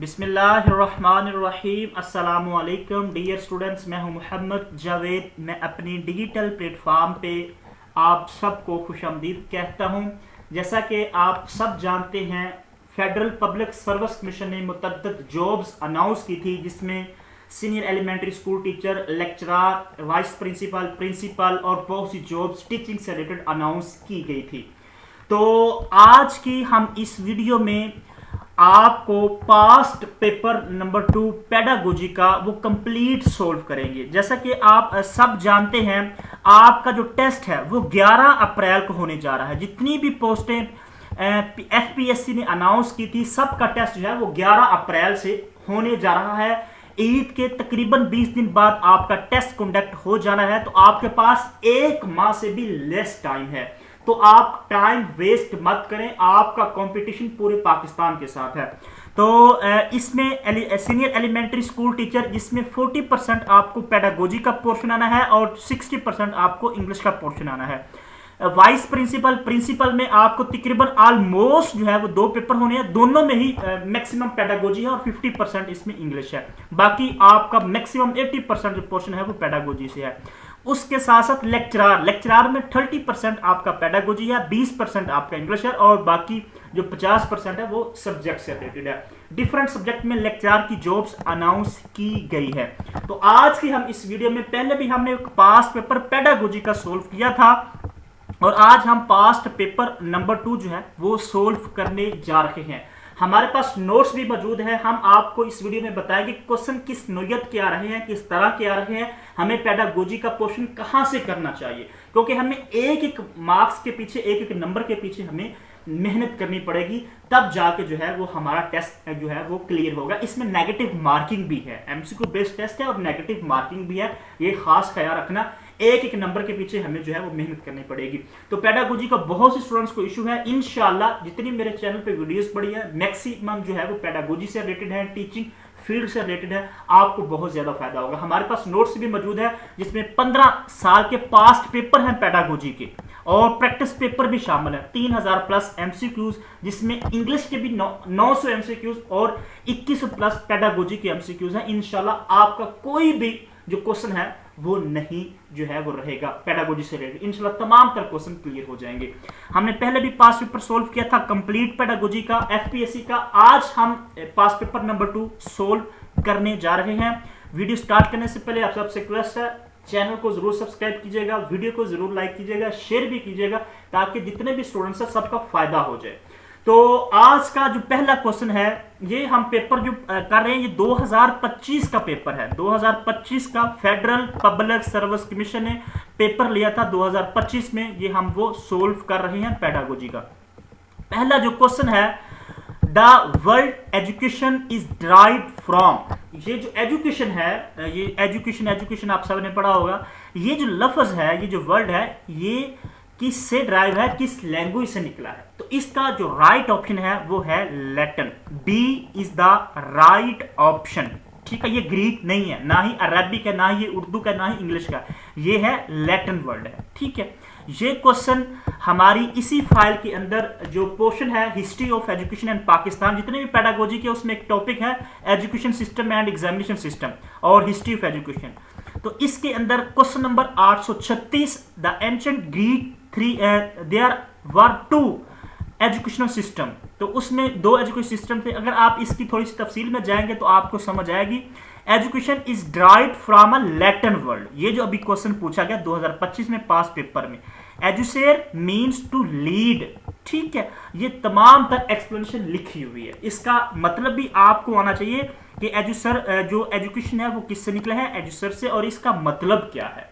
बिस्मिल्लाहिर्रहमानिर्रहीम अस्सलामुअलैकुम dear students, मैं हूं मोहम्मद जावेद। मैं अपनी डिजिटल प्लेटफॉर्म पे आप सबको खुशामदीद कहता हूं। जैसा कि आप सब जानते हैं, फेडरल पब्लिक सर्विस कमीशन ने मुतअद्दिद जॉब्स अनाउंस की थी, जिसमें senior elementary school teacher, lecturer, vice principal, principal और बहुत सी जॉब्स टीचिंग से रिलेटेड अनाउंस की गई थी। तो आज की हम इस वीडियो में आपको पास्ट पेपर नंबर 2 पेडागोजी का वो कंप्लीट सोल्व करेंगे। जैसा कि आप सब जानते हैं, आपका जो टेस्ट है वो 11 अप्रैल को होने जा रहा है। जितनी भी पोस्टें एफपीएससी ने अनाउंस की थी, सबका टेस्ट जो है वो 11 अप्रैल से होने जा रहा है। ईद के तकरीबन 20 दिन बाद आपका टेस्ट कंडक्ट हो जाना है, तो आपके पास एक माह से भी लेस टाइम है। तो आप टाइम वेस्ट मत करें, आपका कंपटीशन पूरे पाकिस्तान के साथ है। तो इसमें सीनियर एलिमेंट्री स्कूल टीचर, जिसमें 40% आपको पेडागोजी का पोर्शन आना है और 60% आपको इंग्लिश का पोर्शन आना है। वाइस प्रिंसिपल, प्रिंसिपल में आपको तकरीबन ऑलमोस्ट जो है वो 2 पेपर होने हैं। दोनों में ही मैक्सिमम पेडागोजी है और 50% इसमें इंग्लिश है। बाकी आपका मैक्सिमम 80% जो पोर्शन है वो पेडागोजी से है। उसके साथ साथ लेक्चरर, लेक्चरर में 30% आपका पेडागोजी है, 20% आपका इंग्लिश है और बाकी जो 50% है वो सब्जेक्ट से रिलेटेड है। डिफरेंट सब्जेक्ट में लेक्चरर की जॉब्स अनाउंस की गई है। तो आज की हम इस वीडियो में, पहले भी हमने पास्ट पेपर पेडागोजी का सोल्व किया था और आज हम पास्ट पेपर नंबर 2 जो है वो सोल्व करने जा रहे हैं। हमारे पास नोट्स भी मौजूद है। हम आपको इस वीडियो में बताएंगे क्वेश्चन किस नोयत के आ रहे हैं, किस तरह के आ रहे हैं, हमें पेडागोजी का पोर्शन कहां से करना चाहिए, क्योंकि हमें एक एक मार्क्स के पीछे, एक एक नंबर के पीछे हमें मेहनत करनी पड़ेगी, तब जाके जो है वो हमारा टेस्ट जो है वो क्लियर होगा। इसमें नेगेटिव मार्किंग भी है, एमसीक्यू बेस्ड टेस्ट है और नेगेटिव मार्किंग भी है, ये खास ख्याल रखना। एक एक नंबर के पीछे हमें जो है वो मेहनत करनी पड़ेगी। तो पेडागोजी का बहुत से स्टूडेंट्स को इशू है। इंशाल्लाह जितनी मेरे चैनल पे वीडियोस पड़ी है, मैक्सिमम जो है वो पेडागोजी से रिलेटेड है, टीचिंग फील्ड से रिलेटेड है, आपको बहुत ज्यादा फायदा होगा। हमारे पास नोट्स भी मौजूद है, जिसमें 15 साल के पास्ट पेपर हैं पेडागोजी के और प्रैक्टिस पेपर भी शामिल है। 3000 प्लस एमसीक्यूज, जिसमें इंग्लिश के भी 900 एमसीक्यूज और 2100 प्लस पेडागोजी के एमसीक्यूज हैं। इंशाल्लाह आपका कोई भी जो क्वेश्चन है वो नहीं जो है वो रहेगा पेडागोजी से रिलेटेड। इंशाल्लाह तमाम तर क्वेश्चन क्लियर हो जाएंगे। हमने पहले भी पास्ट पेपर सोल्व किया था कंप्लीट पेडागोजी का, एफपीएससी का। आज हम पास्ट पेपर नंबर 2 सोल्व करने जा रहे हैं। वीडियो स्टार्ट करने से पहले आप सबसे रिक्वेस्ट है, चैनल को जरूर सब्सक्राइब कीजिएगा, वीडियो को जरूर लाइक कीजिएगा, शेयर भी कीजिएगा, ताकि जितने भी स्टूडेंट्स हैं सबका फायदा हो जाए। तो आज का जो पहला क्वेश्चन है, ये हम पेपर जो कर रहे हैं, ये 2025 का पेपर है। 2025 का फेडरल पब्लिक सर्विस कमीशन ने पेपर लिया था 2025 में, ये हम वो सोल्व कर रहे हैं पेडागोजी का। पहला जो क्वेश्चन है, the world education is derived from. ये जो एजुकेशन है, ये एजुकेशन आप सबने पढ़ा होगा। ये जो लफ्ज है, ये जो वर्ड है, ये किससे ड्राइव है, किस लैंग्वेज से निकला है? तो इसका जो राइट ऑप्शन है वो है Latin. B is the right option. ठीक है, ये ग्रीक नहीं है, ना ही अरबिक है, ना ही उर्दू का, ना ही इंग्लिश का, ये है लैटिन वर्ड है। ठीक है, ये क्वेश्चन हमारी इसी फाइल के अंदर जो पोर्शन है, history of education and Pakistan, जितने भी पेडागोजी के उसमें एक टॉपिक है education system and examination system और हिस्ट्री ऑफ एजुकेशन। तो इसके अंदर question number 836, the ancient Greek there were 2 educational system. तो उसमें 2 एजुकेशन सिस्टम थे। अगर आप इसकी थोड़ी सी तफसील में जाएंगे तो आपको समझ आएगी। Education is derived from a Latin word. ये जो अभी क्वेश्चन पूछा गया 2025 में पास पेपर में, एजुसेर मीन्स टू लीड। ठीक है, ये तमाम तर एक्सप्लेनेशन लिखी हुई है, इसका मतलब भी आपको आना चाहिए कि एजुसर जो एजुकेशन है वो किससे निकला है, एजुसर से, और इसका मतलब क्या है।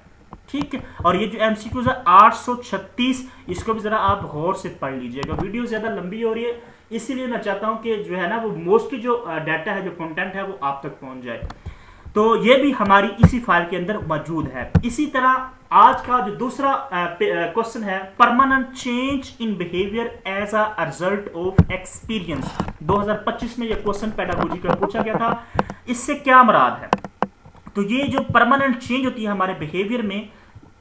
ठीक है, और ये जो एमसीक्यूज है 836, इसको भी जरा आप गौर से पढ़ लीजिएगा। वीडियो ज्यादा लंबी हो रही है, इसीलिए मैं चाहता हूं कि जो है ना वो मोस्टली जो डाटा है, जो कंटेंट है वो आप तक पहुंच जाए। तो ये भी हमारी इसी फाइल के अंदर मौजूद है। इसी तरह आज का जो दूसरा क्वेश्चन है, permanent change in behaviour as a result of experience. 2025 में ये क्वेश्चन पेडागोजी का पूछा गया था। इससे क्या मुराद है? तो ये जो परमानेंट चेंज होती है हमारे बिहेवियर में,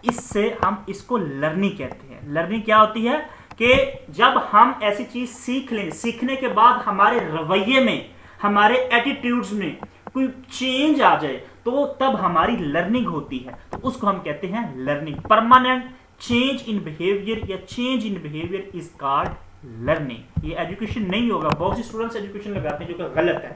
इससे हम इसको लर्निंग कहते हैं। लर्निंग क्या होती है कि जब हम ऐसी चीज सीख लें, सीखने के बाद हमारे रवैये में हमारे एटीट्यूड्स में कोई चेंज आ जाए तो तब हमारी लर्निंग होती है, तो उसको हम कहते हैं learning. Permanent change in behaviour या change in behaviour is called learning. ये एजुकेशन नहीं होगा, बहुत सी स्टूडेंट्स एजुकेशन लगाते हैं जो कि गलत है,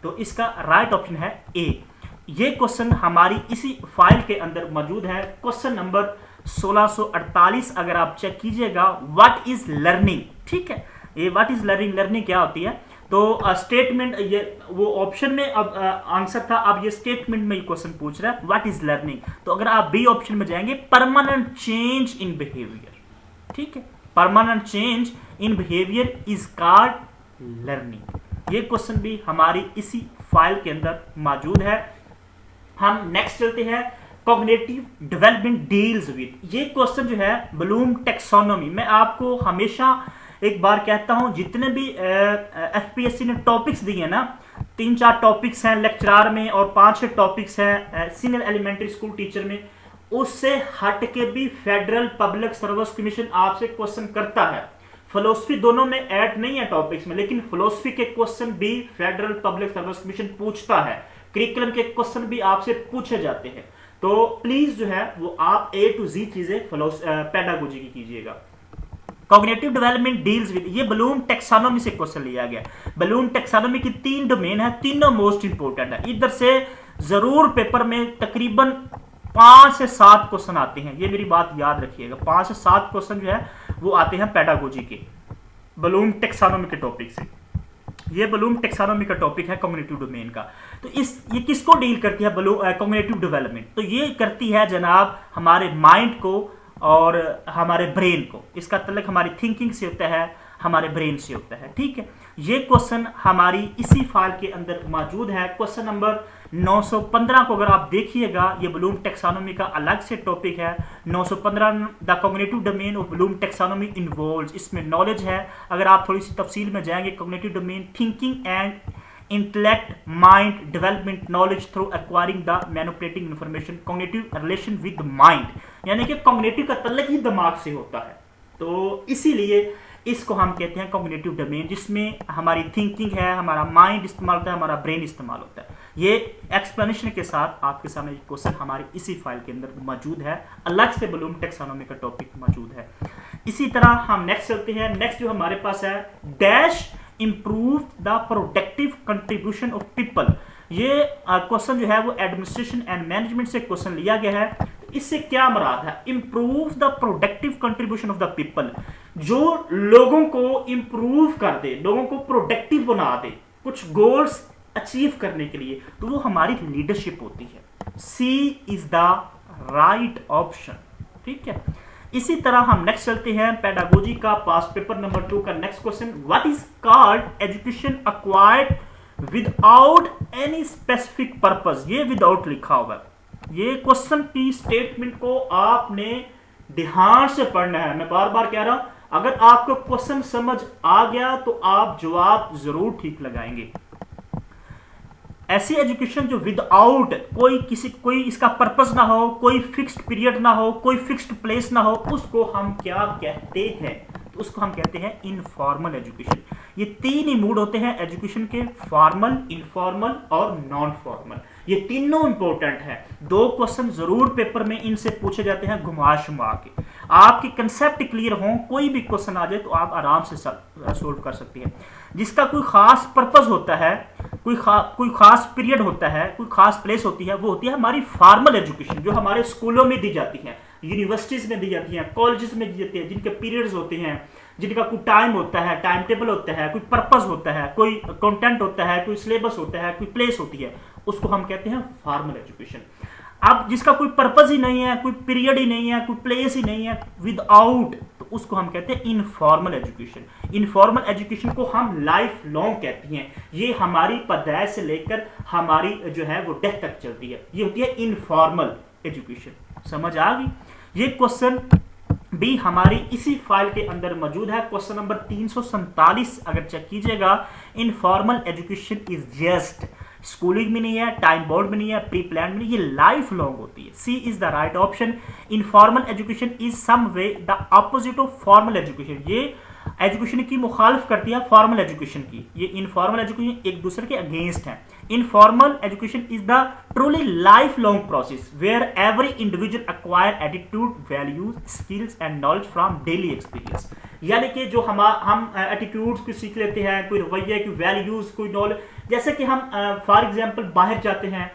तो इसका राइट ऑप्शन है ए। ये क्वेश्चन हमारी इसी फाइल के अंदर मौजूद है, क्वेश्चन नंबर 1648 अगर आप चेक कीजिएगा, व्हाट इज लर्निंग। ठीक है, ये व्हाट इज लर्निंग, लर्निंग क्या होती है, तो स्टेटमेंट ये वो ऑप्शन में अब आंसर था, अब ये स्टेटमेंट में ये क्वेश्चन पूछ रहा है व्हाट इज लर्निंग, तो अगर आप बी ऑप्शन में जाएंगे परमानेंट चेंज इन बिहेवियर। ठीक है, permanent change in behaviour is called learning. ये क्वेश्चन भी हमारी इसी फाइल के अंदर मौजूद है। हम नेक्स्ट चलते हैं, कॉग्निटिव डेवलपमेंट डील्स विद। ये क्वेश्चन जो है ब्लूम टेक्सोनोमी, मैं आपको हमेशा एक बार कहता हूं, जितने भी एफपीएससी ने टॉपिक्स दिए ना, 3-4 टॉपिक्स हैं लेक्चरार में और 5-6 टॉपिक्स हैं सीनियर एलिमेंट्री स्कूल टीचर में, उससे हट के भी फेडरल पब्लिक सर्विस कमीशन आपसे क्वेश्चन करता है। फिलोसफी दोनों में ऐड नहीं है टॉपिक्स में, लेकिन फिलोसफी के क्वेश्चन भी फेडरल पब्लिक सर्विस कमीशन पूछता है, करिकुलम के क्वेश्चन भी आपसे पूछे जाते हैं। तो प्लीज जो है वो आप A to Z चीजें पेडागोजी की कीजिएगा। कॉग्निटिव डेवलपमेंट डील्स विद, ये ब्लूम टेक्सोनोमी से क्वेश्चन लिया गया। ब्लूम टेक्सोनोमी की 3 डोमेन है, तीनों मोस्ट इंपोर्टेंट है। इधर से जरूर पेपर में तकरीबन 5 से 7 क्वेश्चन आते हैं, ये मेरी बात याद रखिएगा। 5 से 7 क्वेश्चन जो है वो आते हैं पेडागोजी के, ब्लूम टेक्सोनोमी के टॉपिक से। ये ब्लूम टेक्सोनोमी का टॉपिक है कॉग्निटिव डोमेन का। तो ये किसको डील करती है कॉग्निटिव डेवलपमेंट, तो ये करती है जनाब हमारे माइंड को और हमारे ब्रेन को। इसका तल्लुक हमारी थिंकिंग से होता है, हमारे ब्रेन से होता है। ठीक है, ये क्वेश्चन हमारी इसी फाइल के अंदर मौजूद है। क्वेश्चन नंबर 915 को अगर आप देखिएगा, ये ब्लूम टेक्सोनोमी का अलग से टॉपिक है। 915 the cognitive domain of Bloom taxonomy involves, इसमें नॉलेज है। अगर आप थोड़ी सी तफसील में जाएंगे, cognitive domain thinking and intellect mind development knowledge through acquiring the manipulating information, cognitive relation with mind, यानी कि कॉग्निटिव का तल्लुक ही दिमाग से होता है। तो इसीलिए इसको हम कहते हैं कॉग्निटिव डोमेन, जिसमें हमारी थिंकिंग है, हमारा माइंड इस्तेमाल होता है, हमारा ब्रेन इस्तेमाल होता है। ये एक्सप्लेनेशन के साथ आपके सामने क्वेश्चन हमारी इसी फाइल के अंदर मौजूद है, अलग से ब्लूम टेक्सोनोमी का टॉपिक मौजूद है। इसी तरह हम नेक्स्ट चलते हैं। नेक्स्ट जो हमारे पास है, dash improve the productive contribution of people. ये क्वेश्चन जो है वो एडमिनिस्ट्रेशन एंड मैनेजमेंट से क्वेश्चन लिया गया है। इससे क्या मुराद है, improve the productive contribution of the people, जो लोगों को इंप्रूव कर दे, लोगों को प्रोडक्टिव बना दे कुछ गोल्स अचीव करने के लिए, तो वो हमारी लीडरशिप होती है। C is the right option. ठीक है, इसी तरह हम नेक्स्ट चलते हैं, पेडागोजी का पास्ट पेपर नंबर 2 का next question, what is called education acquired without any specific purpose. ये विदाउट लिखा हुआ है, ये क्वेश्चन की स्टेटमेंट को आपने ध्यान से पढ़ना है। मैं बार बार कह रहा हूं, अगर आपको क्वेश्चन समझ आ गया तो आप जवाब जरूर ठीक लगाएंगे। ऐसी एजुकेशन जो विदाउट कोई इसका पर्पस ना हो, कोई फिक्स्ड पीरियड ना हो, कोई फिक्स्ड प्लेस ना हो, उसको हम क्या कहते हैं, तो उसको हम कहते हैं इनफॉर्मल एजुकेशन। ये 3 ही मूड होते हैं एजुकेशन के, फॉर्मल, इनफॉर्मल और नॉन फॉर्मल। ये तीनों इंपॉर्टेंट है। 2 क्वेश्चन जरूर पेपर में इनसे पूछे जाते हैं घुमा शुमा के। आपके कंसेप्ट क्लियर हो, कोई भी क्वेश्चन आ जाए तो आप आराम से सोल्व कर सकते हैं। जिसका कोई खास पर्पस होता है, कोई खास पीरियड होता है, कोई खास प्लेस होती है, वो होती है हमारी फॉर्मल एजुकेशन, जो हमारे स्कूलों में दी जाती है, यूनिवर्सिटीज में दी जाती हैं, कॉलेजेस में दी जाती है, जिनके पीरियड्स होते हैं, जिनका कोई टाइम होता है, टाइम टेबल होता है, कोई पर्पस होता है, कोई कंटेंट होता है, कोई सिलेबस होता है, कोई प्लेस होती है, उसको हम कहते हैं फॉर्मल एजुकेशन। अब जिसका कोई पर्पस ही नहीं है, कोई पीरियड ही नहीं है, कोई प्लेस ही नहीं है, विदाउट, तो उसको हम कहते हैं इनफॉर्मल एजुकेशन। इनफॉर्मल एजुकेशन को हम लाइफ लॉन्ग कहते हैं। ये हमारी पैदाइश से लेकर हमारी जो है वो डेथ तक चलती है, ये होती है इनफॉर्मल एजुकेशन। समझ आ गई? ये क्वेश्चन भी हमारी इसी फाइल के अंदर मौजूद है। क्वेश्चन नंबर 347 अगर चेक कीजिएगा, informal education is just, schooling में नहीं है, टाइम बोर्ड में नहीं है, प्री प्लान में नहीं, ये लाइफ लॉन्ग होती है। C is the right option. Informal education is some way the opposite of formal education. ये एजुकेशन की मुखालफ करती है फॉर्मल एजुकेशन की। ये इनफॉर्मल एजुकेशन एक दूसरे के अगेंस्ट है। Informal education is the truly life long process where every individual acquire attitude, values, skills and knowledge from daily experience. यानी कि जो हम एटीट्यूड्स को सीख लेते हैं, कोई रवैया, कोई वैल्यूज, कोई नॉलेज, जैसे कि हम फॉर एग्जांपल बाहर जाते हैं,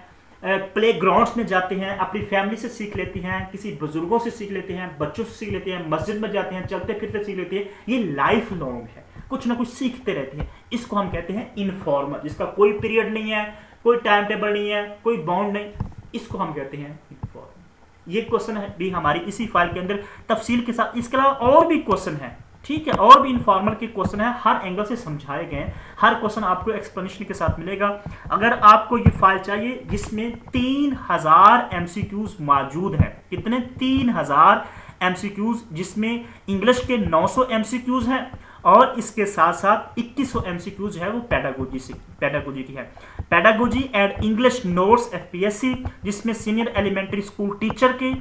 प्ले ग्राउंड्स में जाते हैं, अपनी फैमिली से सीख लेते हैं, किसी बुजुर्गों से सीख लेते हैं, बच्चों से सीख लेते हैं, मस्जिद में जाते हैं, चलते फिरते सीख लेते हैं। ये लाइफ लॉन्ग है, कुछ ना कुछ सीखते रहते हैं। इसको हम कहते हैं इनफॉर्मल, जिसका कोई पीरियड नहीं है, कोई टाइम टेबल नहीं है, कोई बाउंड नहीं, इसको हम कहते हैं इनफॉर्मल। ये क्वेश्चन है भी हमारी इसी फाइल के अंदर तफसील के साथ। इसके अलावा और भी क्वेश्चन है, ठीक है, और भी इनफॉर्मल के क्वेश्चन है, हर एंगल से समझाए गए। हर क्वेश्चन आपको एक्सप्लेनेशन के साथ मिलेगा। अगर आपको ये फाइल चाहिए जिसमें 3000 एमसीक्यूज मौजूद है, कितने? 3000 एमसीक्यूज, जिसमें इंग्लिश के 900 एमसीक्यूज हैं और इसके साथ साथ 2100 एमसीक्यूज है वो पेडागोजी की है। Pedagogy and English notes FPSC, जिसमें सीनियर एलिमेंट्री स्कूल टीचर के,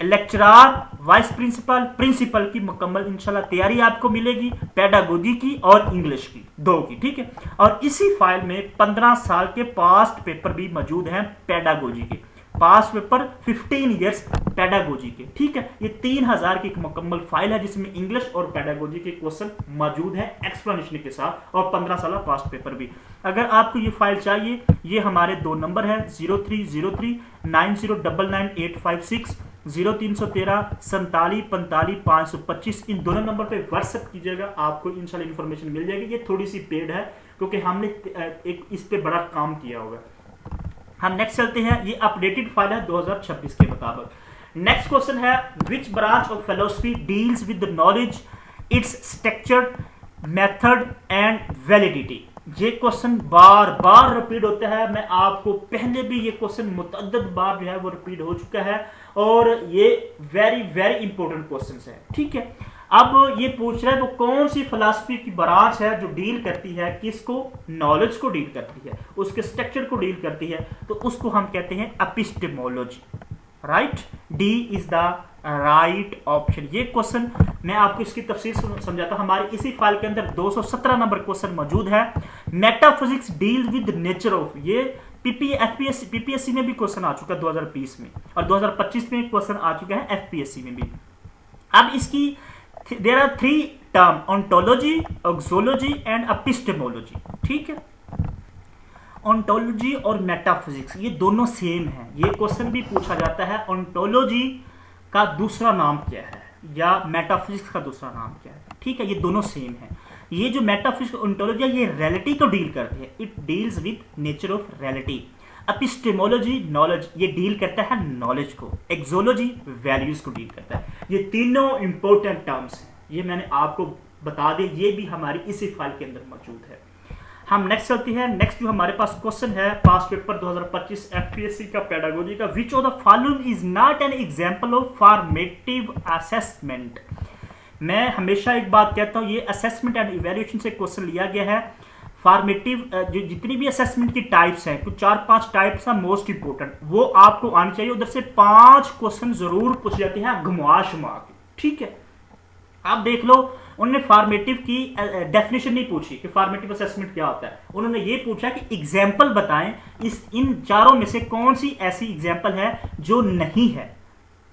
लेक्चरर, वाइस प्रिंसिपल, प्रिंसिपल की मुकम्मल इंशाल्लाह तैयारी आपको मिलेगी, पेडागोजी की और इंग्लिश की, दो की, ठीक है। और इसी फाइल में 15 साल के पास्ट पेपर भी मौजूद हैं पेडागोजी के, पास्ट पेपर 15 इयर्स पेडागोजी के, ठीक है। ये 3000 की एक मुकम्मल फाइल है जिसमें इंग्लिश और पेडागोजी के क्वेश्चन मौजूद हैं एक्सप्लेनेशन के साथ, और 15 साल पास्ट पेपर भी। अगर आपको ये फाइल चाहिए, ये हमारे 2 नंबर है 0303 9099 0313 47 45 525। इन दोनों नंबर पे व्हाट्सएप कीजिएगा, आपको इंशाल्लाह इन्फॉर्मेशन मिल जाएगी। ये थोड़ी सी पेड है क्योंकि हमने एक इस पे बड़ा काम किया होगा। हम नेक्स्ट चलते हैं, ये अपडेटेड फाइल है 2026 के मुताबिक। नेक्स्ट क्वेश्चन है, which branch of philosophy deals with knowledge, its structure, method and validity. ये क्वेश्चन बार बार रिपीट होता है, मैं आपको पहले भी ये क्वेश्चन मुतअद्दिद बार जो है वो रिपीट हो चुका है, और ये वेरी वेरी इंपॉर्टेंट क्वेश्चन है, ठीक है। अब ये पूछ रहा है वो कौन सी फिलॉसफी की ब्रांच है जो डील करती है किसको? नॉलेज को डील करती है, उसके स्ट्रक्चर को डील करती है, तो उसको हम कहते हैं epistemology, right. D is the right option. ये क्वेश्चन मैं आपको इसकी तफसील समझाता हूं। हमारी इसी फाइल के अंदर 217 नंबर क्वेश्चन मौजूद है। Metaphysics deal with nature of, ये पीपीएससी में भी क्वेश्चन आ चुका है 2020 में, और 2025 में क्वेश्चन आ चुका है एफपीएससी में भी। अब इसकी there are 3 term, ontology, axiology and epistemology, ठीक है। ओंटोलॉजी और मेटाफिजिक्स ये दोनों सेम है। ये क्वेश्चन भी पूछा जाता है ओंटोलॉजी का दूसरा नाम क्या है या मेटाफिजिक्स का दूसरा नाम क्या है, ठीक है। ये दोनों सेम है। ये जो मेटाफिजिक्स ओंटोलॉजी है ये रियलिटी को डील करती है, it deals with nature of reality. Epistemology knowledge, ये डील करता है नॉलेज को। एक्सोलॉजी वैल्यूज को डील करता है। ये तीनों इंपॉर्टेंट टर्म्स हैं, ये मैंने आपको बता दें, ये भी हमारी इसी फाइल के अंदर मौजूद है। हम नेक्स्ट चलते हैं। नेक्स्ट जो हमारे पास क्वेश्चन है पास्ट पेपर 2025 एफपीएससी का पेडागोजी का, which of the following is not an example of formative assessment. मैं हमेशा एक बात कहता हूं, ये असेसमेंट एंड इवैल्यूएशन से क्वेश्चन लिया गया है। फॉर्मेटिव जो जितनी भी असेसमेंट की टाइप्स हैं, कुछ 4-5 टाइप्स हैं मोस्ट इंपोर्टेंट, वो आपको आनी चाहिए। उधर से 5 क्वेश्चन जरूर पूछ जाते हैं घुमा शुमा के, ठीक है। आप देख लो, उन्होंने फॉर्मेटिव की डेफिनेशन नहीं पूछी कि फॉर्मेटिव असेसमेंट क्या होता है, उन्होंने ये पूछा कि एग्जाम्पल बताएं इन चारों में से कौन सी ऐसी एग्जाम्पल है जो नहीं है,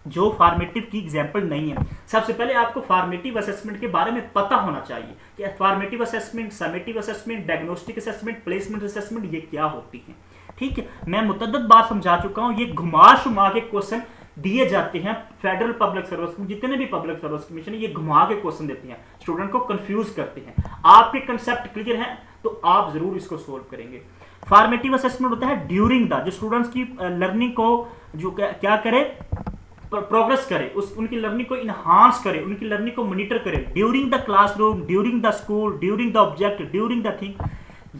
जो फॉर्मेटिव की एग्जाम्पल नहीं है। सबसे पहले आपको फॉर्मेटिव असेसमेंट के बारे में पता होना चाहिए कि formative assessment, summative assessment, diagnostic assessment, placement assessment ये क्या होती है, ठीक है। मैं मुतअद्दिद बार समझा चुका हूं, ये घुमा शुमा के क्वेश्चन दिए जाते हैं फेडरल पब्लिक सर्विस, जितने भी पब्लिक सर्विस कमीशन है ये घुमा के क्वेश्चन देते हैं, स्टूडेंट को कंफ्यूज करते हैं। आपके कंसेप्ट क्लियर हैं तो आप जरूर इसको सोल्व करेंगे। फॉर्मेटिव असेसमेंट होता है ड्यूरिंग द, जो स्टूडेंट्स की लर्निंग को जो क्या करे, प्रोग्रेस करे, उनकी लर्निंग को इनहांस करे, उनकी लर्निंग को मॉनिटर करे, during the classroom, during the school, during the object, during the thing.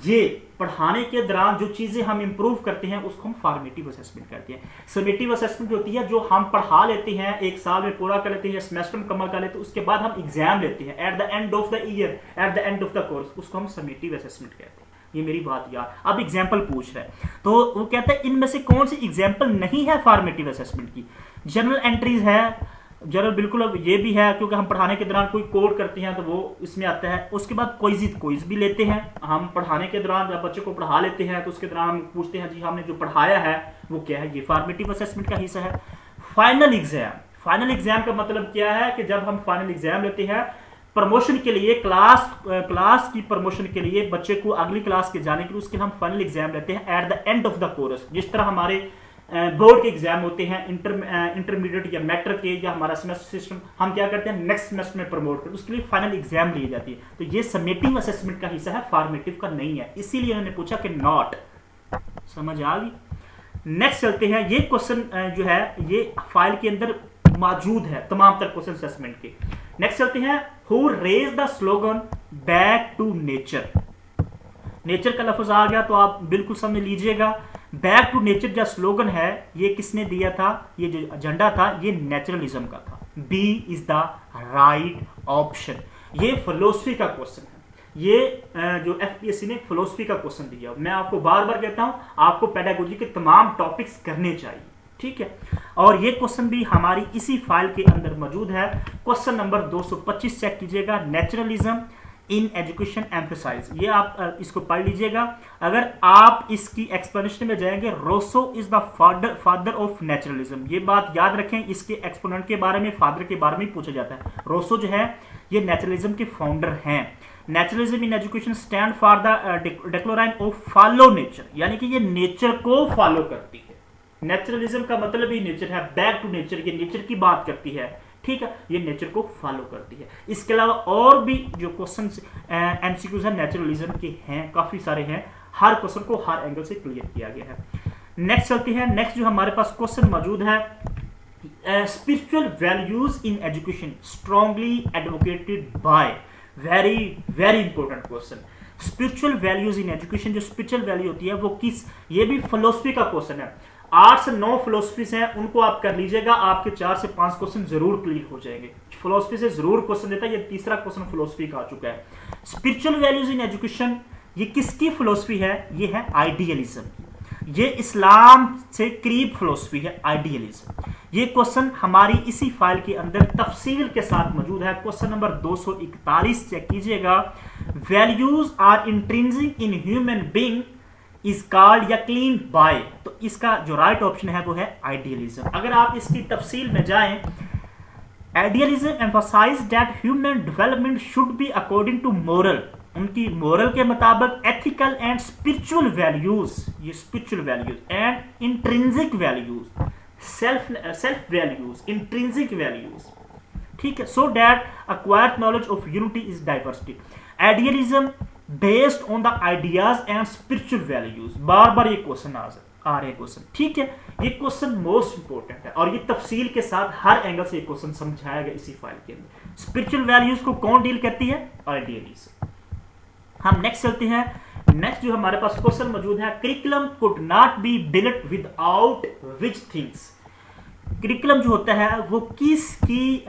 ये पढ़ाने के दौरान जो चीजें हम इंप्रूव करते हैं उसको हम फॉर्मेटिव असेसमेंट करते हैं। समेटिव असेसमेंट होती है जो हम पढ़ा लेते हैं, एक साल में पूरा कर लेते हैं, सेमेस्टर में कमल कर लेते हैं, उसके बाद हम एग्जाम लेते हैं eight the end of the year, eight the end of the course, उसको हम समेटिव असेसमेंट कहते हैं। ये मेरी बात यार। अब एग्जाम्पल पूछ रहा है तो वो कहता है इनमें से कौन सी एग्जाम्पल नहीं है फॉर्मेटिव असेसमेंट की। जनरल एंट्रीज है, जनरल बिल्कुल अब ये भी है, क्योंकि हम पढ़ाने के दौरान कोई कोड करते हैं तो वो इसमें आता है। उसके बाद क्विज भी लेते हैं हम पढ़ाने के दौरान, जब बच्चे को पढ़ा लेते हैं तो उसके दौरान हम पूछते हैं जी हमने जो पढ़ाया है वो क्या है, ये फॉर्मेटिव असेसमेंट का हिस्सा है। फाइनल एग्जाम का मतलब क्या है कि जब हम फाइनल एग्जाम लेते हैं प्रमोशन के लिए, क्लास की प्रमोशन के लिए, बच्चे को अगली क्लास के जाने के लिए, उसके हम फाइनल एग्जाम लेते हैं eight the end of the course. जिस तरह हमारे बोर्ड के एग्जाम होते हैं इंटरमीडिएट या मैट्रिक के, या हमारा सेमेस्टर सिस्टम, हम क्या करते हैं नेक्स्ट सेमेस्टर में प्रमोट करते हैं, उसके लिए फाइनल एग्जाम ली जाती है। तो ये समेटिव असेसमेंट का हिस्सा है, फॉर्मेटिव का नहीं है, इसीलिए उन्होंने पूछा कि नॉट। समझ आ गई। नेक्स्ट चलते हैं, ये क्वेश्चन जो है ये फाइल के अंदर मौजूद है तमाम तरह क्वेश्चन असेसमेंट के। नेक्स्ट चलते हैं, who raise the slogan back to nature. Nature का लफ्ज आ गया तो आप बिल्कुल समझ लीजिएगा, बैक टू नेचर जो स्लोगन है ये किसने दिया था, ये जो एजेंडा था ये नेचुरलिज्म का था। B is the right option. ये फिलोसफी का क्वेश्चन है, ये जो एफपीएससी ने फिलोसफी का क्वेश्चन दिया। मैं आपको बार बार कहता हूं आपको पेडागोजी के तमाम टॉपिक्स करने चाहिए, ठीक है। और ये क्वेश्चन भी हमारी इसी फाइल के अंदर मौजूद है। क्वेश्चन नंबर 225 चेक कीजिएगा, नेचुरलिज्म इन एजुकेशन एम्फसाइज। ये आप इसको पढ़ लीजिएगा। अगर आप इसकी एक्सप्लेनेशन में जाएंगे, Rousseau is the father of naturalism, ये बात याद रखें। इसके एक्सपोनेंट के बारे में, फादर के बारे में पूछा जाता है। रोसो जो है ये नेचुरलिज्म के फाउंडर हैं। Naturalism in education stand for the decline of follow nature, यानी कि ये नेचर को फॉलो करती है। नेचुरलिज्म का मतलब ही नेचर है, बैक टू नेचर, ये नेचर की बात करती है, ठीक है, ये नेचर को फॉलो करती है। इसके अलावा और भी जो क्वेश्चन एमसीक्यूज है नेचुरलिज्म के हैं, काफी सारे हैं, हर क्वेश्चन को हर एंगल से क्लियर किया गया है। नेक्स्ट चलते हैं, नेक्स्ट जो हमारे पास क्वेश्चन मौजूद है, spiritual values in education strongly advocated by. Very very important question. Spiritual values in education, जो स्पिरिचुअल वैल्यू होती है वो किस, ये भी फिलोसफी का क्वेश्चन है। 8 से 9 फिलोसफीज हैं, उनको आप कर लीजिएगा, आपके 4 से 5 क्वेश्चन जरूर क्लियर हो जाएंगे। फिलोसफी से जरूर क्वेश्चन देता है, ये तीसरा क्वेश्चन फिलोसफी का आ चुका है। स्पिरिचुअल वैल्यूज इन एजुकेशन, ये किसकी फिलोसफी है, ये है आइडियलिज्म की। ये इस्लाम से करीब फिलोसफी है आइडियलिज्म। ये क्वेश्चन हमारी इसी फाइल के अंदर तफसील के साथ मौजूद है। क्वेश्चन नंबर 241 चेक कीजिएगा, values are intrinsic in human being is called या क्लीन बाय। तो इसका जो राइट ऑप्शन है वो है आइडियलिज्म। अगर आप इसकी तफसील में जाएं, idealism emphasize that human development should be according to moral, उनकी मोरल के मुताबिक एथिकल एंड स्पिरिचुअल वैल्यूज, ये spiritual values and intrinsic values, self values, intrinsic values, ठीक है, so that acquired knowledge of unity is diversity. Idealism based on the ideas and spiritual values. बार बार ये question आ रहे हैं क्वेश्चन, ठीक है, ये क्वेश्चन मोस्ट इंपोर्टेंट है और ये तफसील के साथ हर एंगल से ये क्वेश्चन समझाया गया इसी फाइल के अंदर। स्पिरिचुअल वैल्यूज को कौन डील करती है, आइडियलिज्म। हम नेक्स्ट चलते हैं। नेक्स्ट जो हमारे पास क्वेश्चन मौजूद है, curriculum could not be built without which things. Curriculum जो होता है वो किसकी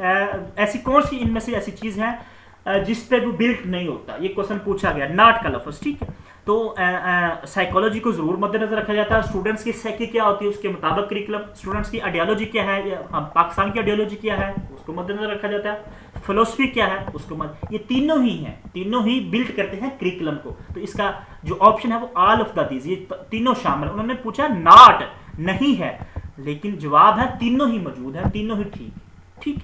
ऐसी कौन सी इनमें से ऐसी चीज है जिस पे वो बिल्ट नहीं होता, ये क्वेश्चन पूछा गया, नॉट का लफ्ज, ठीक है। तो साइकोलॉजी को जरूर मद्देनजर रखा जाता है। स्टूडेंट्स की साइकी क्या होती है उसके मुताबिक करिकुलम, स्टूडेंट्स की आइडियोलॉजी क्या है, पाकिस्तान की आइडियोलॉजी क्या है उसको मद्देनजर रखा जाता है, फिलोसफी क्या है उसको ये तीनों ही हैं, तीनों ही बिल्ड करते हैं करिकुलम को। तो इसका जो ऑप्शन है वो ऑल ऑफ द दीज, ये तीनों शामिल। उन्होंने पूछा नॉट नहीं है, लेकिन जवाब है तीनों ही मौजूद है, तीनों ही ठीक,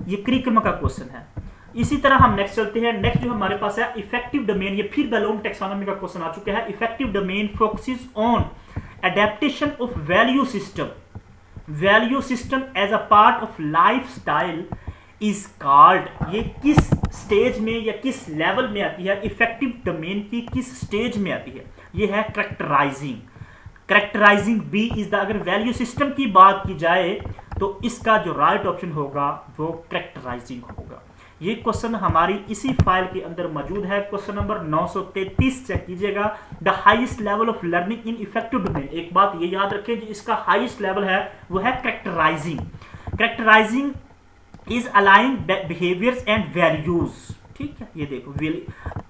ये करिकुलम का क्वेश्चन है। इसी तरह हम नेक्स्ट चलते हैं। नेक्स्ट जो हमारे पास है इफेक्टिव डोमेन, ये फिर बेलोम टैक्सोनॉमी का क्वेश्चन आ चुका है। Effective domain focuses on adaptation of value system as a part of lifestyle is called. ये किस स्टेज में या किस लेवल में आती है, इफेक्टिव डोमेन की किस स्टेज में आती है, ये है करेक्टराइजिंग बी इज द। अगर वैल्यू सिस्टम की बात की जाए तो इसका जो राइट ऑप्शन होगा वो करेक्टराइजिंग होगा। ये क्वेश्चन हमारी इसी फाइल के अंदर मौजूद है। क्वेश्चन नंबर 933 चेक कीजिएगा, the highest level of learning in affective domain. एक बात ये याद रखें जो इसका हाईएस्ट लेवल है वो है करेक्टराइजिंग इज अलाइंग बिहेवियर्स एंड वैल्यूज, ठीक है, ये देखो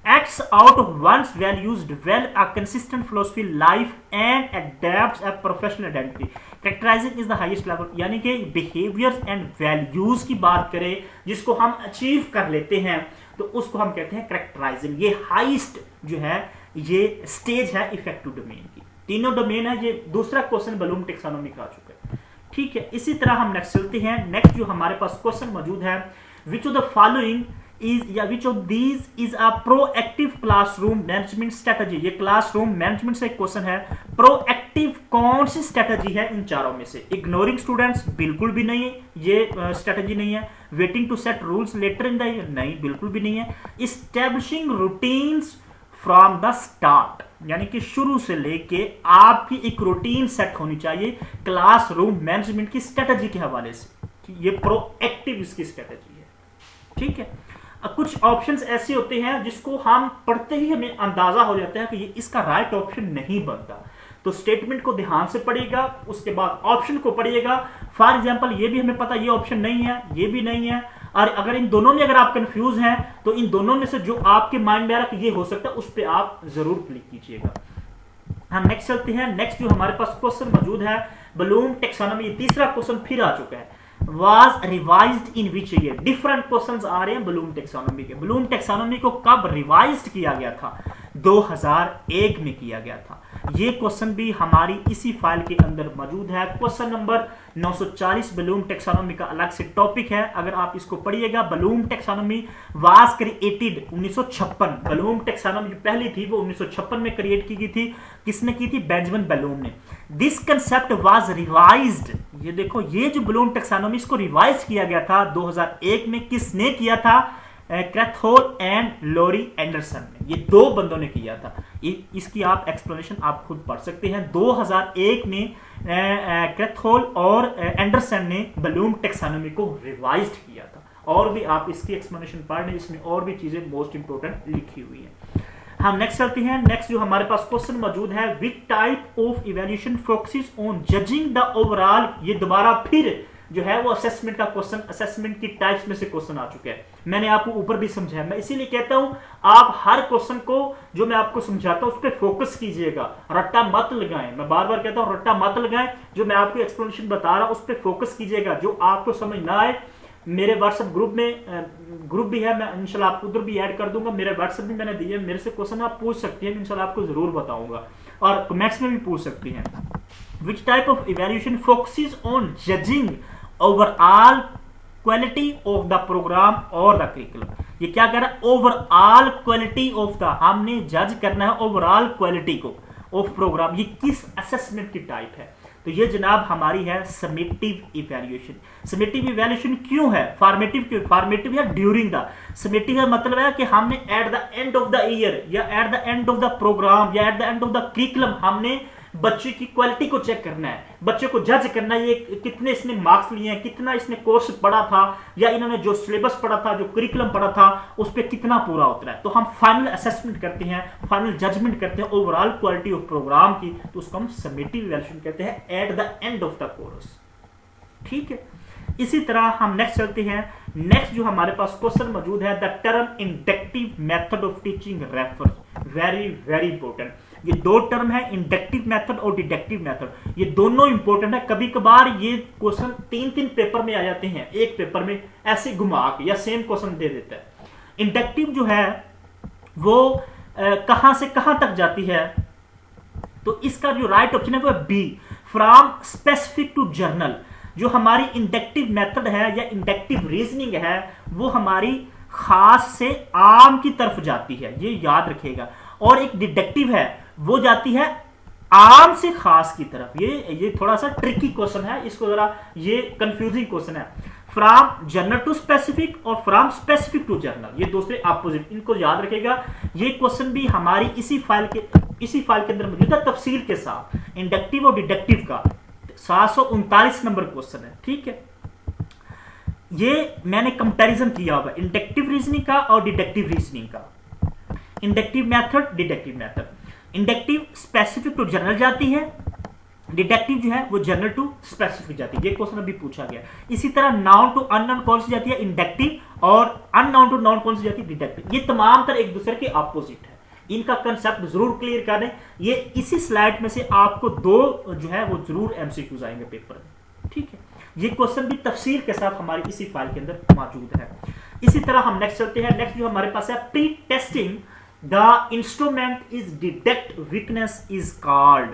acts out of one's values, develop a consistent philosophy life and adapts a professional identity. Characterizing is the highest level, यानी कि behaviors and values की बात करें जिसको हम अचीव कर लेते हैं तो उसको हम कहते हैं characterizing. ये हाईएस्ट जो है ये स्टेज है इफेक्टिव डोमेन की. तीनों डोमेन है. ये दूसरा क्वेश्चन ब्लूम टेक्सोनोमी का आ चुका है. ठीक है, इसी तरह हम नेक्स्ट चलते हैं. नेक्स्ट जो हमारे पास क्वेश्चन मौजूद है, which of the following is या which of these is a proactive classroom management strategy. ये क्लासरूम मैनेजमेंट से एक क्वेश्चन है. प्रोएक्टिव कौन सी स्ट्रेटजी है इन चारों में से? इग्नोरिंग स्टूडेंट्स बिल्कुल भी नहीं है, ये स्ट्रेटजी नहीं है. Waiting to set rules later in the year, नहीं बिल्कुल भी नहीं है. Establishing routines from the start, यानी कि शुरू से लेके आपकी एक रूटीन सेट होनी चाहिए क्लासरूम मैनेजमेंट की स्ट्रेटजी के हवाले से. ये प्रोएक्टिव इसकी स्ट्रेटजी है. ठीक है, कुछ ऑप्शंस ऐसे होते हैं जिसको हम पढ़ते ही हमें अंदाजा हो जाता है कि ये इसका राइट ऑप्शन नहीं बनता. तो स्टेटमेंट को ध्यान से पढ़िएगा, उसके बाद ऑप्शन को पढ़िएगा. फॉर एग्जांपल ये भी हमें पता ये ऑप्शन नहीं है, ये भी नहीं है, और अगर इन दोनों में अगर आप कंफ्यूज हैं तो इन दोनों में से जो आपके माइंड में आ रहा है कि ये हो सकता है उस पर आप जरूर क्लिक कीजिएगा. हम नेक्स्ट चलते हैं. नेक्स्ट जो हमारे पास क्वेश्चन मौजूद है ब्लूम टेक्सोनॉमी, तीसरा क्वेश्चन फिर आ चुका है. Was revised in which year? Different questions आ रहे हैं ब्लूम टेक्सोनॉमी के. ब्लूम टेक्सोनॉमी को कब रिवाइज्ड किया गया था? 2001 में किया गया था. ये क्वेश्चन भी हमारी इसी फाइल के अंदर मौजूद है. क्वेश्चन नंबर 940 ब्लूम टेक्सोनॉमी का अलग से टॉपिक है, अगर आप इसको पढ़िएगा. Bloom taxonomy was created 1956. Bloom taxonomy पहली थी वो 1956 में क्रिएट की गई थी. किसने की थी? बेंजामिन ब्लूम ने. दिस कंसेप्ट वाज रिवाइज्ड, ये देखो ये जो ब्लूम टेक्सोनॉमी इसको रिवाइज किया गया था 2001 में. किसने किया था? क्रैथहोल एंड लॉरी एंडरसन ने. ये दो बंदों ने किया था. इसकी आप एक्सप्लेनेशन आप खुद पढ़ सकते हैं. 2001 में क्रैथहोल और एंडरसन ने ब्लूम टेक्सोनॉमी को रिवाइज्ड किया था. और भी आप इसकी एक्सप्लेनेशन पढ़ लें, इसमें और भी चीजें मोस्ट इंपोर्टेंट लिखी हुई है. हम नेक्स्ट चलते हैं. नेक्स्ट जो हमारे पास क्वेश्चन मौजूद है, which type of evaluation focuses on judging the overall. ये दोबारा फिर जो है वो असेसमेंट का क्वेश्चन, असेसमेंट की टाइप्स में से क्वेश्चन आ चुके हैं. मैंने आपको ऊपर भी समझाया, मैं इसीलिए कहता हूं आप हर क्वेश्चन को जो मैं आपको समझाता हूं उस पर फोकस कीजिएगा, रट्टा मत लगाएं. मैं बार बार कहता हूं रट्टा मत लगाएं. जो मैं आपको एक्सप्लेनेशन बता रहा हूं उस पर फोकस कीजिएगा. जो आपको समझ ना आए, मेरे व्हाट्सएप ग्रुप में ग्रुप भी है, मैं इंशाल्लाह आपको उधर भी ऐड कर दूंगा. मेरे व्हाट्सएप भी मैंने दिए, मेरे से क्वेश्चन आप पूछ सकते हैं, इंशाल्लाह आपको जरूर बताऊंगा. और कमेंट्स में भी पूछ सकते हैं. Which type of evaluation focuses on judging overall quality of the program और द करिकुलम. ये क्या कह रहा है? ओवरऑल क्वालिटी ऑफ द, हमने जज करना है ओवरऑल क्वालिटी को ऑफ प्रोग्राम. ये किस असेसमेंट की टाइप है? तो ये जनाब हमारी है समेटिव इवैल्यूएशन. समेटिव इवैल्यूएशन क्यों है? फॉर्मेटिव क्यों? फॉर्मेटिव या ड्यूरिंग द. समेटिव का मतलब है कि हमने at the end of the year या at the end of the programme या at the end of the curriculum हमने बच्चे की क्वालिटी को चेक करना है, बच्चे को जज करना है. ये कितने इसने मार्क्स लिए हैं, कितना इसने कोर्स पढ़ा था, या इन्होंने जो सिलेबस पढ़ा था, जो करिकुलम पढ़ा था, उस पर कितना पूरा उतरा है. तो हम फाइनल असेसमेंट करते हैं, फाइनल जजमेंट करते हैं ओवरऑल क्वालिटी ऑफ प्रोग्राम की. तो उसको हम समेटिव इवैल्यूएशन कहते हैं eight the end of the course. ठीक है, इसी तरह हम नेक्स्ट चलते हैं. नेक्स्ट जो हमारे पास क्वेश्चन मौजूद है, the term inductive method of teaching refers. Very very important. ये दो टर्म है, इंडक्टिव मेथड और डिडक्टिव मेथड. ये दोनों इंपॉर्टेंट है. कभी कभार ये क्वेश्चन तीन पेपर में आ जाते हैं, एक पेपर में ऐसे घुमा के या सेम क्वेश्चन दे देता है. इंडक्टिव जो है वो कहां से कहां तक जाती है? तो इसका जो राइट ऑप्शन है वो है B, from specific to general. जो हमारी इंडक्टिव मेथड है या इंडक्टिव रीजनिंग है वो हमारी खास से आम की तरफ जाती है, ये याद रखिएगा. और एक डिडक्टिव है वो जाती है आम से खास की तरफ. ये थोड़ा सा ट्रिकी क्वेश्चन है, इसको जरा ये कंफ्यूजिंग क्वेश्चन है. फ्रॉम जर्नल टू स्पेसिफिक और फ्रॉम स्पेसिफिक टू जर्नल, ये दूसरे अपोजिट. इनको याद रखेगा. ये क्वेश्चन भी हमारी इसी फाइल के अंदर मौजूद है तफसील के साथ. इंडक्टिव और डिडक्टिव का 739 नंबर क्वेश्चन है. ठीक है, ये मैंने कंपैरिजन किया हुआ इंडक्टिव रीजनिंग का और डिडक्टिव रीजनिंग का. Inductive method, deductive method. Inductive specific to general जाती है, डिडक्टिव जो है वो जनरल टू स्पेसिफिक जाती है, ये क्वेश्चन अभी पूछा गया। इसी तरह नाउन टू अननाउन कौन सी जाती है, इंडक्टिव, और अननाउन टू नाउन कौन सी जाती है, डिडक्टिव। ये तमाम तरह एक दूसरे के ऑपोजिट है, इनका कंसेप्ट जरूर क्लियर कर दें। ये इसी स्लाइड में से आपको 2 जो है वो जरूर एमसीक्यूज आएंगे पेपर में, ठीक है। ये क्वेश्चन भी तफसील के साथ हमारी इसी फाइल के अंदर मौजूद है। इसी तरह हम नेक्स्ट चलते हैं। नेक्स्ट जो हमारे पास है, pre testing the instrument is detect weakness is called.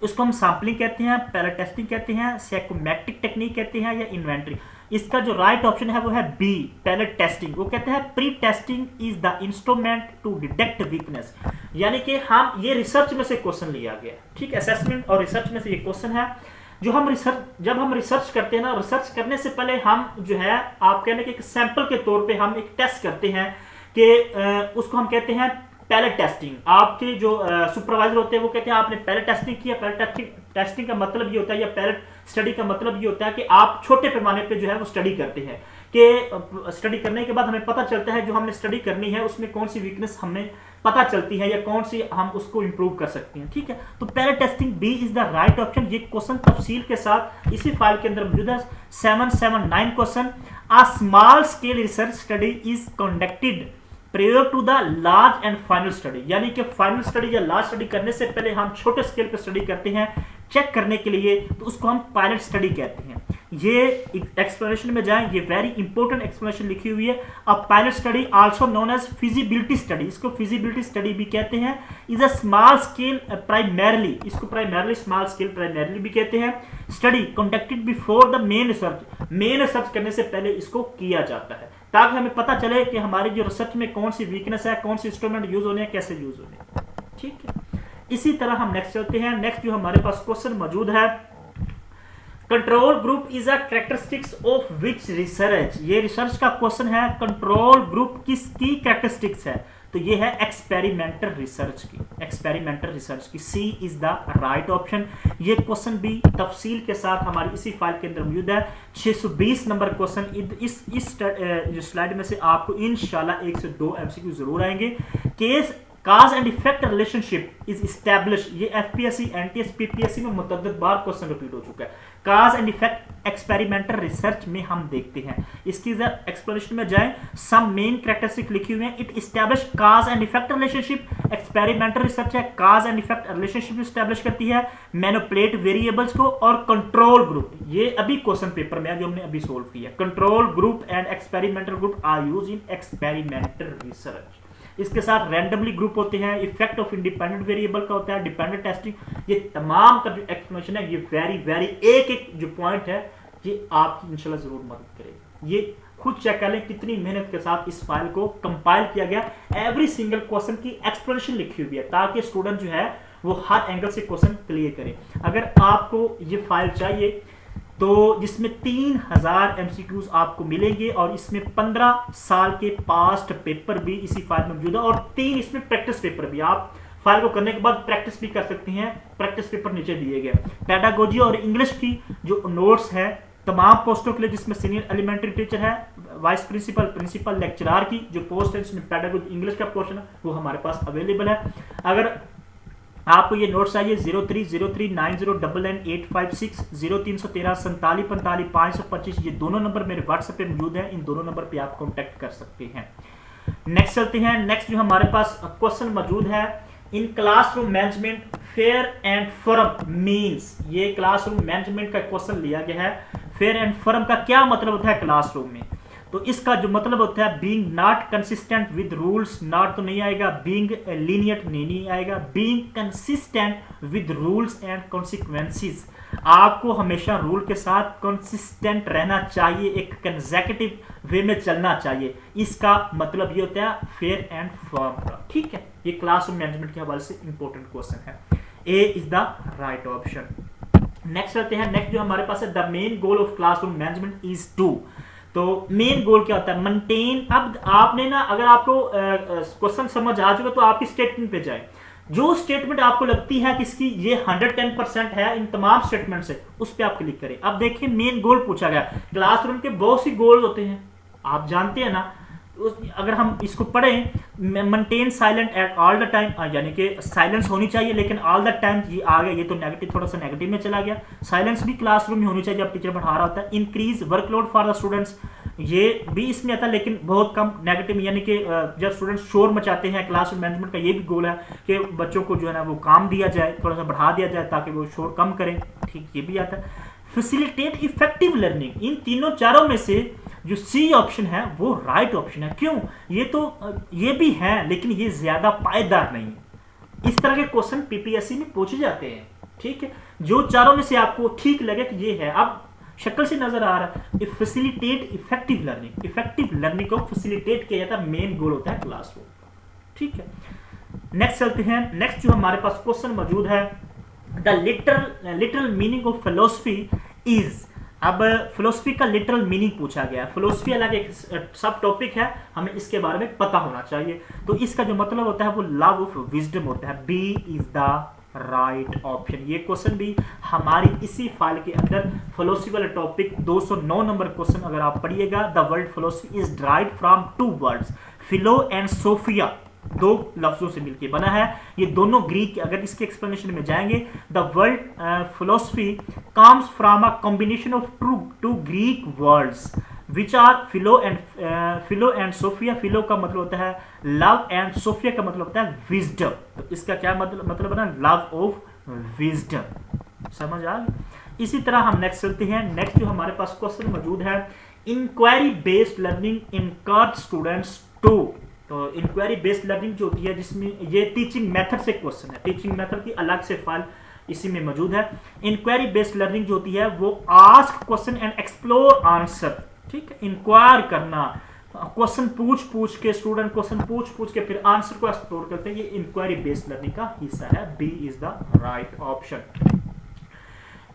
उसको हम सैंपलिंग कहते हैं, पैरेलल टेस्टिंग कहते हैं, साइकोमेट्रिक टेक्निक कहते हैं, या इन्वेंटरी। इसका जो राइट ऑप्शन है वो है बी, पैरेलल टेस्टिंग। वो कहते हैं pre testing is the instrument to detect weakness, यानी कि हम ये रिसर्च में से क्वेश्चन लिया गया, ठीक, असेसमेंट और रिसर्च में से ये क्वेश्चन है। जो हम रिसर्च, जब हम रिसर्च करते हैं ना, रिसर्च करने से पहले हम जो है आप कहने के एक सैंपल के तौर पे हम एक टेस्ट करते हैं कि उसको हम कहते हैं पैरेलल टेस्टिंग। आपके जो सुपरवाइजर होते हैं वो कहते हैं आपने पैरेलल टेस्टिंग किया। पैरेलल टेस्टिंग का मतलब ये होता है, या पैरेलल स्टडी का मतलब ये होता है कि आप छोटे पैमाने पे जो है वो स्टडी करते हैं, कि स्टडी करने के बाद हमें पता चलता है जो हमने स्टडी करनी है उसमें कौन सी वीकनेस हमें पता चलती है, या कौन सी हम उसको इंप्रूव कर सकते हैं, ठीक है। तो parallel testing B is the right option. ये क्वेश्चन तफसील के साथ इसी फाइल के अंदर मौजूद है। 779 question. A small scale research study is conducted prior to the large and final study, यानी कि फाइनल स्टडी या लार्ज स्टडी करने से पहले हम छोटे स्केल पर स्टडी करते हैं चेक करने के लिए, तो उसको हम पायलट स्टडी कहते हैं। ये एक्सप्लेनेशन में जाएं, ये वेरी इंपॉर्टेंट एक्सप्लेनेशन लिखी हुई है। अब pilot study also known as feasibility study, इसको फिजिबिलिटी स्टडी भी कहते हैं। Is a small scale primarily, इसको प्राइमरली स्मॉल स्केल प्राइमरली भी कहते हैं। Study conducted before the main research, main research करने से पहले इसको किया जाता है, ताकि हमें पता चले कि हमारी जो रिसर्च में कौन सी वीकनेस है, कौन सी इंस्ट्रूमेंट यूज होने हैं, कैसे यूज होने हैं, ठीक है। इसी तरह हम नेक्स्ट चलते हैं। नेक्स्ट जो हमारे पास क्वेश्चन मौजूद है, control group is a characteristics of which research. ये रिसर्च का क्वेश्चन है, कंट्रोल ग्रुप किसकी कैरेक्टरिस्टिक्स है, तो ये है एक्सपेरिमेंटल रिसर्च की, एक्सपेरिमेंटल रिसर्च की। सी इज द राइट ऑप्शन। ये क्वेश्चन भी तफसील के साथ हमारी इसी फाइल के अंदर मौजूद है। 620 नंबर क्वेश्चन इस स्लाइड में से आपको इंशाल्लाह 1 से 2 एमसीक्यू जरूर आएंगे। Case cause and effect relationship is establish, ये एफपीएससी, एनटीएस, पीपीएससी में मुतअद्दिद बार क्वेश्चन रिपीट हो चुका है। Cause and effect experimental research में हम देखते हैं, इसकी एक्सप्लेनेशन में जाएं। सम मेन कैरेक्टरिस्टिक लिखी हुई है। It establish cause and effect relationship, experimental research है, cause and effect relationship establish करती है, मैनिपुलेट वेरिएबल्स को, और कंट्रोल ग्रुप, ये अभी क्वेश्चन पेपर में है जो हमने अभी सोल्व किया। Control group and experimental group are used in experimental research. इसके साथ रैंडमली ग्रुप होते हैं, इफेक्ट ऑफ इंडिपेंडेंट वेरिएबल का होता है, डिपेंडेंट टेस्टिंग। ये तमाम का जो एक्सप्लेनेशन है, ये वेरी वेरी एक एक जो पॉइंट है ये आपकी इंशाल्लाह जरूर मदद करेगा। ये खुद चेक कर लें कितनी मेहनत के साथ इस फाइल को कंपाइल किया गया, एवरी सिंगल क्वेश्चन की एक्सप्लेनेशन लिखी हुई है, ताकि स्टूडेंट जो है वो हर एंगल से क्वेश्चन क्लियर करे। अगर आपको ये फाइल चाहिए तो जिसमें 3000 एमसीक्यूज आपको मिलेंगे, और इसमें 15 साल के पास्ट पेपर भी इसी फाइल में मौजूद है, और 3 इसमें प्रैक्टिस पेपर भी। आप फाइल को करने के बाद प्रैक्टिस भी कर सकती हैं, प्रैक्टिस पेपर नीचे दिए गए। पेडागोजी और इंग्लिश की जो नोट्स है तमाम पोस्टों के लिए, जिसमें सीनियर एलिमेंट्री टीचर है, वाइस प्रिंसिपल, प्रिंसिपल, लेक्चरार की जो पोस्ट है जिसमें पेडागोजी इंग्लिश का पोर्शन है, वो हमारे पास अवेलेबल है। अगर आपको ये नोट्स चाहिए 030390999856, 0313 47 45 525, ये दोनों नंबर मेरे व्हाट्सएप पे मौजूद हैं। इन दोनों नंबर पे आप कांटेक्ट कर सकते हैं। नेक्स्ट चलते हैं। नेक्स्ट जो हमारे पास क्वेश्चन मौजूद है, in classroom management fair and firm means, ये क्लासरूम मैनेजमेंट का क्वेश्चन लिया गया है। फेयर एंड फर्म का क्या मतलब होता है क्लासरूम में, तो इसका जो मतलब होता है being not consistent with rules, not तो नहीं आएगा, बीइंग लीनियंट नहीं आएगा, being consistent with rules and consequences, आपको हमेशा रूल के साथ कंसिस्टेंट रहना चाहिए, एक कंसेक्यूटिव वे में चलना चाहिए, इसका मतलब ये होता है फेयर एंड फर्म का, ठीक है। ये क्लासरूम मैनेजमेंट के हवाले से इंपॉर्टेंट क्वेश्चन है। A is the right option. Next चलते हैं। नेक्स्ट जो हमारे पास है, the main goal of classroom management is to, तो मेन गोल क्या होता है, मेंटेन। अब आपने ना, अगर आपको क्वेश्चन समझ आ चुका तो आपकी स्टेटमेंट पे जाए, जो स्टेटमेंट आपको लगती है कि इसकी ये 110% है इन तमाम स्टेटमेंट से, उस पर आप क्लिक करें। अब देखिए मेन गोल पूछा गया, क्लासरूम के बहुत सी गोल होते हैं, आप जानते हैं ना, अगर हम इसको पढ़ें, maintain silent at all the time, यानी कि साइलेंस होनी चाहिए लेकिन ऑल द टाइम, ये आ गया, ये तो नेगेटिव, थोड़ा सा नेगेटिव में चला गया। साइलेंस भी क्लासरूम में होनी चाहिए जब टीचर पढ़ा रहा होता है। Increase workload for the students, ये भी इसमें आता है लेकिन बहुत कम नेगेटिव, यानी कि जब स्टूडेंट्स शोर मचाते हैं, क्लास मैनेजमेंट का ये भी गोल है कि बच्चों को जो है ना वो काम दिया जाए, थोड़ा सा बढ़ा दिया जाए ताकि वो शोर कम करें, ठीक, ये भी आता है। फैसिलिटेट इफेक्टिव लर्निंग, इन तीनों चारों में से जो सी ऑप्शन है वो राइट ऑप्शन है। क्यों? ये तो ये भी है लेकिन ये ज्यादा पायदार नहीं है। इस तरह के क्वेश्चन पीपीएससी में पूछे जाते हैं, ठीक है। जो चारों में से आपको ठीक लगे कि ये है, अब शक्ल से नजर आ रहा है, facilitate effective learning, effective learning को फैसिलिटेट किया जाता है, मेन गोल होता है क्लासरूम, ठीक है। नेक्स्ट चलते हैं। नेक्स्ट जो हमारे पास क्वेश्चन मौजूद है, the literal meaning of philosophy is. अब फिलोसफी का लिटरल मीनिंग पूछा गया। फिलोसफी अलग एक सब टॉपिक है, हमें इसके बारे में पता होना चाहिए। तो इसका जो मतलब होता है वो लव ऑफ विजडम होता है। B is the right option. ये क्वेश्चन भी हमारी इसी फाइल के अंदर फिलोसफी वाला टॉपिक 209 नंबर क्वेश्चन अगर आप पढ़िएगा, the word philosophy is derived from two words, philo and sophia, दो लफ्जों से मिलकर बना है। ये दोनों ग्रीक, अगर इसके एक्सप्लेनेशन में जाएंगे, the word philosophy comes from a combination of two Greek words which are philo and sophia. Philo का मतलब होता है लव एंड सोफिया का मतलब होता है विजडम। तो इसका क्या मतलब बना? Love of wisdom. समझ आ गई? इसी तरह हम नेक्स्ट चलते हैं। नेक्स्ट जो हमारे पास क्वेश्चन मौजूद है, inquiry based learning encourage students to. तो इंक्वायरी बेस्ड लर्निंग जो होती है, जिसमें ये टीचिंग मेथड से क्वेश्चन है, टीचिंग मेथड की अलग से फाइल इसी में मौजूद है। इंक्वायरी बेस्ड लर्निंग जो होती है वो ask question and explore answer, ठीक है। इंक्वायर करना, क्वेश्चन पूछ के, स्टूडेंट क्वेश्चन पूछ के फिर आंसर को एक्सप्लोर करते हैं, ये इंक्वायरी बेस्ड लर्निंग का हिस्सा है। B is the right option.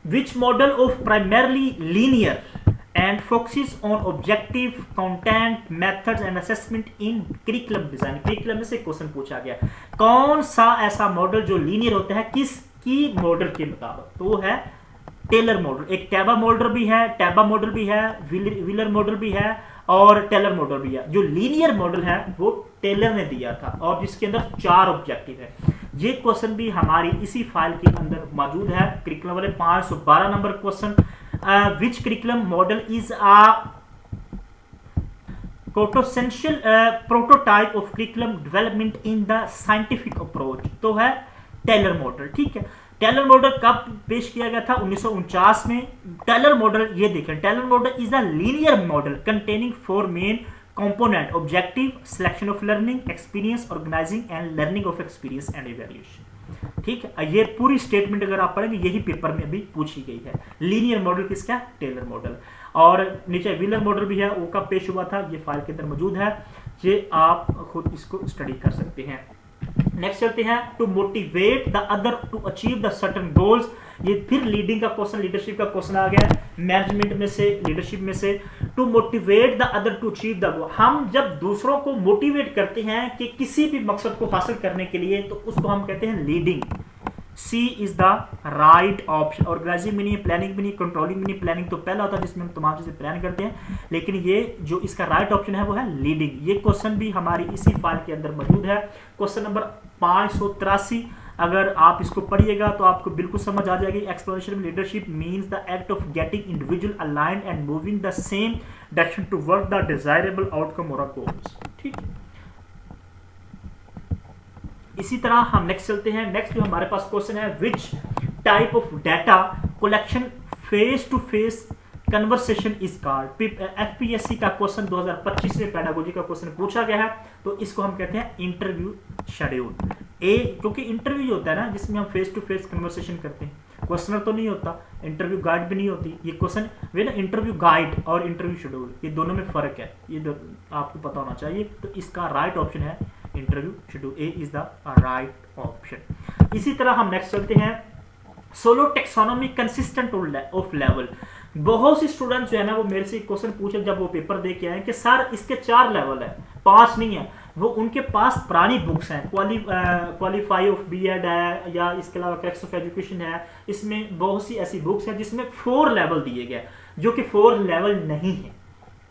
Which model of primarily linear and focuses on objective content methods and assessment in curriculum design। curriculum में से क्वेश्चन पूछा गया, कौन सा ऐसा मॉडल जो लीनियर होता है किसकी मॉडल के मुताबिक? तो है टेलर मॉडल। एक टैबा मॉडल भी है, व्हीलर मॉडल भी है और टेलर मॉडल भी है। जो लीनियर मॉडल है वो टेलर ने दिया था और जिसके अंदर 4 ऑब्जेक्टिव है। ये क्वेश्चन भी हमारी इसी फाइल के अंदर मौजूद है, करिकुलम वाले 512 number question. which curriculum model is a quintessential prototype of curriculum development in the scientific approach? तो है टेलर मॉडल, ठीक है। टेलर मॉडल कब पेश किया गया था? 1949 में। टेलर मॉडल, ये देखें, Tyler model is a linear model containing 4 main component: objective, selection of learning, experience, organizing and learning of experience and evaluation। ठीक है, ये पूरी स्टेटमेंट अगर आप पढ़ेंगे यही पेपर में अभी पूछी गई है। लीनियर मॉडल किसका? Tyler model. और नीचे व्हीलर मॉडल भी है, वो कब पेश हुआ था, ये फाइल के अंदर मौजूद है, ये आप खुद इसको स्टडी कर सकते हैं। नेक्स्ट चलते हैं, to motivate the other to achieve the certain goals. ये फिर लीडिंग का क्वेश्चन, लीडरशिप का क्वेश्चन आ गया, मैनेजमेंट में से, लीडरशिप में से। To motivate the other to achieve the goal, हम जब दूसरों को मोटिवेट करते हैं कि किसी भी मकसद को हासिल करने के लिए, तो उसको हम कहते हैं leading. C is the right option. Organising भी नहीं, प्लानिंग भी नहीं, कंट्रोलिंग भी नहीं। प्लानिंग तो पहला होता है जिसमें हम तमाम चीजें प्लान करते हैं, लेकिन ये जो इसका राइट ऑप्शन है वो है लीडिंग। ये क्वेश्चन भी हमारी इसी फाइल के अंदर मौजूद है, क्वेश्चन नंबर 583। अगर आप इसको पढ़िएगा तो आपको बिल्कुल समझ आ जाएगी। एक्सप्लोरेशन में leadership means the act of getting individual aligned and moving the same direction to work the desirable outcome और गोल्स, ठीक है। इसी तरह हम नेक्स्ट चलते हैं। नेक्स्ट जो हमारे पास क्वेश्चन है, which type of data collection face to face conversation is called. FPSC का क्वेश्चन 2025 में पेडागोजी का क्वेश्चन पूछा गया है, तो इसको हम कहते हैं इंटरव्यू शेड्यूल। क्योंकि इंटरव्यू होता है ना जिसमें हम फेस टू फेस कन्वर्सेशन करते हैं, क्वेश्चनर तो नहीं होता, इंटरव्यू गाइड भी नहीं होती। ये क्वेश्चन वे ना, इंटरव्यू गाइड और इंटरव्यू शेड्यूल, ये दोनों में फर्क है, ये आपको पता होना चाहिए। तो इसका राइट ऑप्शन है interview schedule. A is the right option. इसी तरह हम नेक्स्ट चलते हैं, solo taxonomy consistent of level. बहुत सी स्टूडेंट्स जो है ना वो मेरे से क्वेश्चन पूछे जब वो पेपर दे के आए कि सर इसके 4 लेवल है, 5 नहीं है। वो उनके पास पुरानी बुक्स हैं, क्वालिफाई ऑफ बीएड है या इसके अलावा टेक्स्ट ऑफ एजुकेशन है, इसमें बहुत सी ऐसी बुक्स हैं जिसमें 4 लेवल दिए गए, जो कि 4 लेवल नहीं है।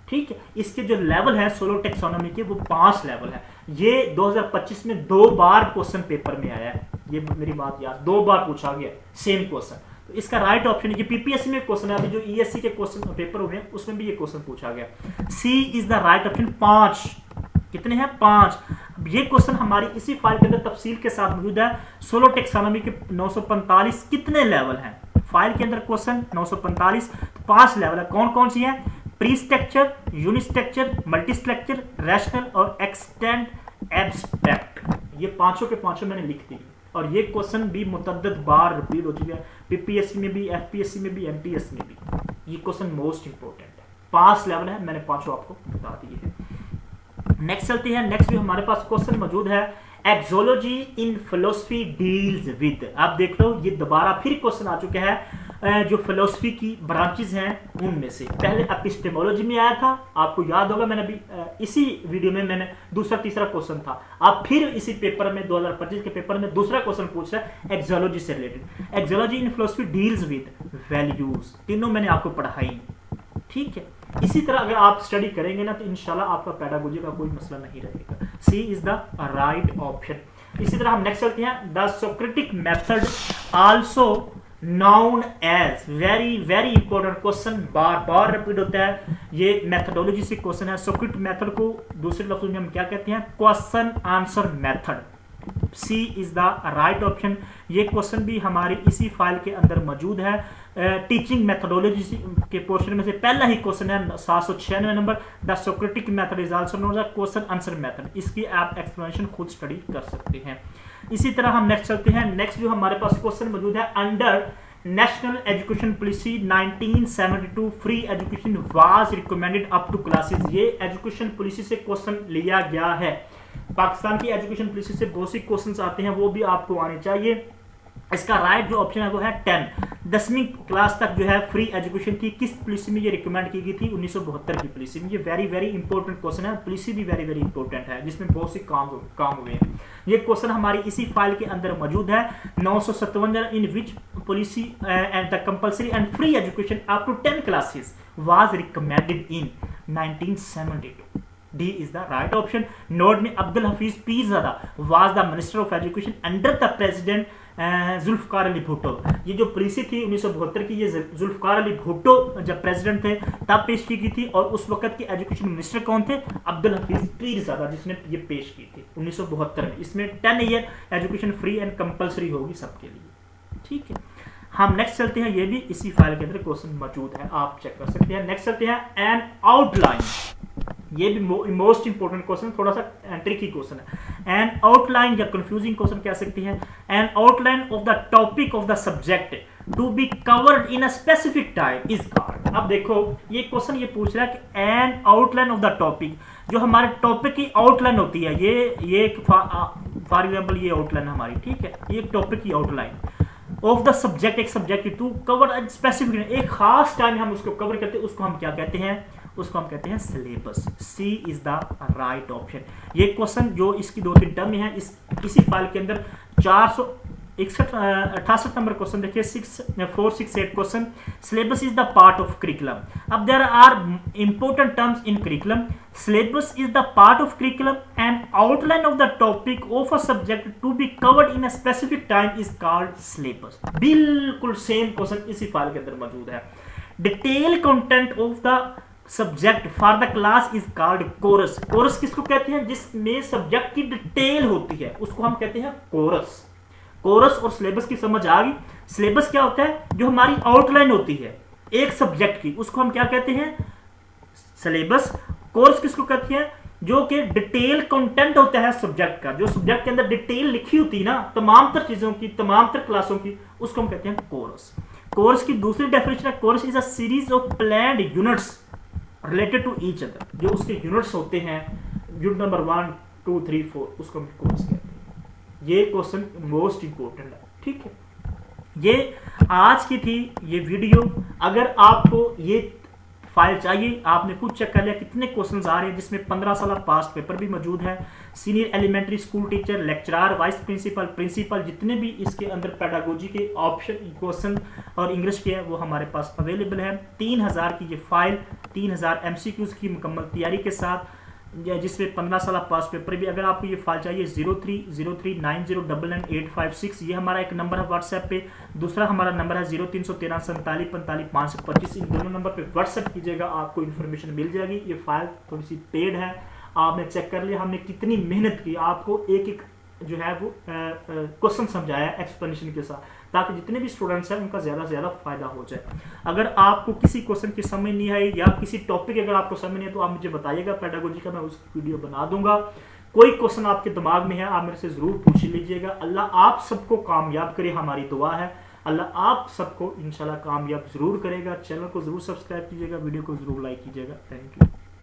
ठीक है। इसके जो लेवल है सोलो टेक्सोनॉमी के वो 5 लेवल है। ये 2025 में 2 बार क्वेश्चन पेपर में आया है, ये मेरी बात याद, 2 बार पूछा गया सेम क्वेश्चन। तो इसका राइट ऑप्शन है, पीपीएससी में क्वेश्चन है, अभी जो ईएससी के क्वेश्चन पेपर हुए हैं उसमें भी ये क्वेश्चन पूछा गया। सी इज द राइट ऑप्शन। 5 कितने हैं? 5। ये क्वेश्चन हमारी इसी फाइल के अंदर तफसील के साथ मौजूद है। सोलो टेक्सोनॉमी के 945 कितने लेवल हैं फाइल के अंदर? क्वेश्चन 945, 5 लेवल है। कौन कौन सी है? Pre structure, unistructure, multi structure, rational और एक्सटेंड एब्स्ट्रैक्ट। ये पांचों के पांचों मैंने लिख दी और ये क्वेश्चन भी मुतअद्दिद बार रिपीट हो चुके हैं, पीपीएससी में भी, एफपीएससी में भी, एमटीएस में भी। ये क्वेश्चन मोस्ट इंपोर्टेंट है। 5 लेवल है, मैंने पांचों आपको बता दिए हैं। नेक्स्ट चलते हैं। नेक्स्ट भी हमारे पास क्वेश्चन मौजूद है, एक्सोलॉजी इन फिलोसफी डील्स विद। आप देख लो ये दोबारा फिर क्वेश्चन आ चुके हैं जो फिलोसफी की ब्रांचेस हैं उनमें से। पहले एपिस्टेमोलॉजी में आया था, आपको याद होगा, मैंने अभी इसी वीडियो में मैंने दूसरा तीसरा क्वेश्चन था। अब फिर इसी पेपर में 2025 के पेपर में दूसरा क्वेश्चन पूछ रहा है एक्सोलॉजी से related. Axiology in philosophy deals with values, तीनों मैंने आपको पढ़ाई, ठीक है। इसी तरह अगर आप स्टडी करेंगे ना तो इंशाल्लाह आपका पेडागोजी का कोई मसला नहीं रहेगा। C is the right option. इसी तरह हम नेक्स्ट चलते हैं, the Socratic method also known as. Very very important question, बार बार रिपीट होता है, ये मेथडोलॉजी से क्वेश्चन है। सोक्रेटिक मेथड को दूसरे लफ्जों में हम क्या कहते हैं? Question answer method. C is the right option. ये क्वेश्चन भी हमारी इसी फाइल के अंदर मौजूद है। टीचिंग मेथडोलॉजी के पोर्शन में से पहला ही क्वेश्चन है 796 नंबर, the Socratic method is also known as question answer method. इसकी आप एक्सप्लेनेशन खुद स्टडी कर सकते हैं। इसी तरह हम नेक्स्ट चलते हैं। नेक्स्ट जो हमारे पास क्वेश्चन मौजूद है, under national education policy 1972 free education was recommended up to classes. ये एजुकेशन पॉलिसी से क्वेश्चन लिया गया है। पाकिस्तान की एजुकेशन पॉलिसी से बहुत सी क्वेश्चंस आते हैं, वो भी आपको आने चाहिए। इसका राइट जो ऑप्शन है वो है 10। 10वीं क्लास तक जो है फ्री एजुकेशन की किस पॉलिसी में ये रिकमेंड की गई थी? 1972 की पॉलिसी में। ये वेरी वेरी इंपॉर्टेंट क्वेश्चन है, पॉलिसी भी वेरी वेरी इंपॉर्टेंट है जिसमें बहुत से काम हुए हैं। ये क्वेश्चन हमारी इसी फाइल के अंदर मौजूद है। 957 in which policy and the compulsory and free education up to 10 classes was recommended in 1972। D is the right option. Note में Abdul Hafeez Pirzada was the minister of education under the president Zulfikar Ali Bhutto. ये जो policy थी 1972 की, ये जुल्फकार अली भुट्टो जब प्रेसिडेंट थे तब पेश की गई थी। और उस वक्त के एजुकेशन मिनिस्टर कौन थे? अब्दुल हफीज पीरजादा, जिसने ये पेश की थी 1972 में। इसमें 10 year education free and compulsory होगी सबके लिए, ठीक है। हम नेक्स्ट चलते हैं, ये भी इसी फाइल के अंदर क्वेश्चन मौजूद है, आप चेक कर सकते हैं। नेक्स्ट चलते हैं, एन आउटलाइन। ये भी मोस्ट इंपोर्टेंट क्वेश्चन, थोड़ा सा ट्रिकी क्वेश्चन है। एन आउटलाइन या कंफ्यूजिंग क्वेश्चन कह सकते हैं। An outline of the topic of the subject to be covered in a specific time is called. अब देखो ये क्वेश्चन ये पूछ रहा है कि an outline of the topic, जो हमारे टॉपिक की आउटलाइन होती है, ये फॉर एग्जाम्पल ये आउटलाइन हमारी, ठीक है, ये टॉपिक की आउटलाइन ऑफ द सब्जेक्ट, एक सब्जेक्ट टू कवर स्पेसिफिक, एक खास टाइम हम उसको कवर करते हैं, उसको हम क्या कहते हैं? उसको हम कहते हैं syllabus. C is the right option. ये क्वेश्चन जो इसकी 2-3 टर्म में है, इसी फाइल के अंदर 468 नंबर क्वेश्चन देखिए, 468 question. Syllabus is the part of curriculum. अब there are important terms in curriculum. Syllabus is the part of curriculum and outline of the topic of a subject to be covered in a specific time is called syllabus. बिल्कुल same question इसी file के अंदर मौजूद है। Detail content of the subject for the class is called course. Course किसको कहते हैं? जिसमें सब्जेक्ट की डिटेल होती है उसको हम कहते हैं कोरस। कोरस और सिलेबस की समझ आ गई। सिलेबस क्या होता है? जो हमारी आउटलाइन होती है एक सब्जेक्ट की, उसको हम क्या कहते हैं? सिलेबस। कोर्स किसको कहते हैं? जो कि डिटेल कंटेंट होता है सब्जेक्ट का, जो सब्जेक्ट के अंदर डिटेल लिखी होती है ना तमाम तर चीजों की, तमाम तर क्लासों की, उसको हम कहते हैं कोर्स। कोर्स की दूसरी डेफिनेशन है, course is a series of planned units related to each other. जो उसके यूनिट्स होते हैं, यूनिट नंबर 1, 2, 3, 4, उसको हम कोर्स कहते हैं। ये क्वेश्चन मोस्ट इंपोर्टेंट है, ठीक है। ये आज की थी ये वीडियो। अगर आपको ये फाइल चाहिए, आपने खुद चेक कर लिया कितने क्वेश्चन आ रहे हैं, जिसमें 15 साल पास्ट पेपर भी मौजूद है, senior elementary school teacher, lecturer, vice principal, principal, जितने भी इसके अंदर पेडागोजी के ऑप्शन क्वेश्चन और इंग्लिश के हैं वो हमारे पास अवेलेबल है। 3000 की ये फाइल 3000 MCQs की मुकम्मल तैयारी के साथ, जिसमें 15 साल पास पेपर भी। अगर आपको ये फाइल चाहिए 030390999856, ये हमारा एक नंबर है व्हाट्सएप पे। दूसरा हमारा नंबर है 0313474525, इन दोनों नंबर पे व्हाट्सएप कीजिएगा, आपको इन्फॉर्मेशन मिल जाएगी। ये फाइल थोड़ी सी पेड है, आपने चेक कर लिया हमने कितनी मेहनत की, आपको एक एक जो है वो क्वेश्चन समझाया एक्सप्लेनेशन के साथ, ताकि जितने भी स्टूडेंट्स हैं उनका ज़्यादा से ज़्यादा फायदा हो जाए। अगर आपको किसी क्वेश्चन की समझ नहीं आई या किसी टॉपिक अगर आपको समझ नहीं है तो आप मुझे बताइएगा, पेडागोजी का मैं उसकी वीडियो बना दूंगा। कोई क्वेश्चन आपके दिमाग में है आप मेरे से ज़रूर पूछ लीजिएगा। अल्लाह आप सबको कामयाब करे, हमारी दुआ है। अल्लाह आप सबको इंशाल्लाह कामयाब ज़रूर करेगा। चैनल को ज़रूर सब्सक्राइब कीजिएगा, वीडियो को ज़रूर लाइक कीजिएगा। Thank you.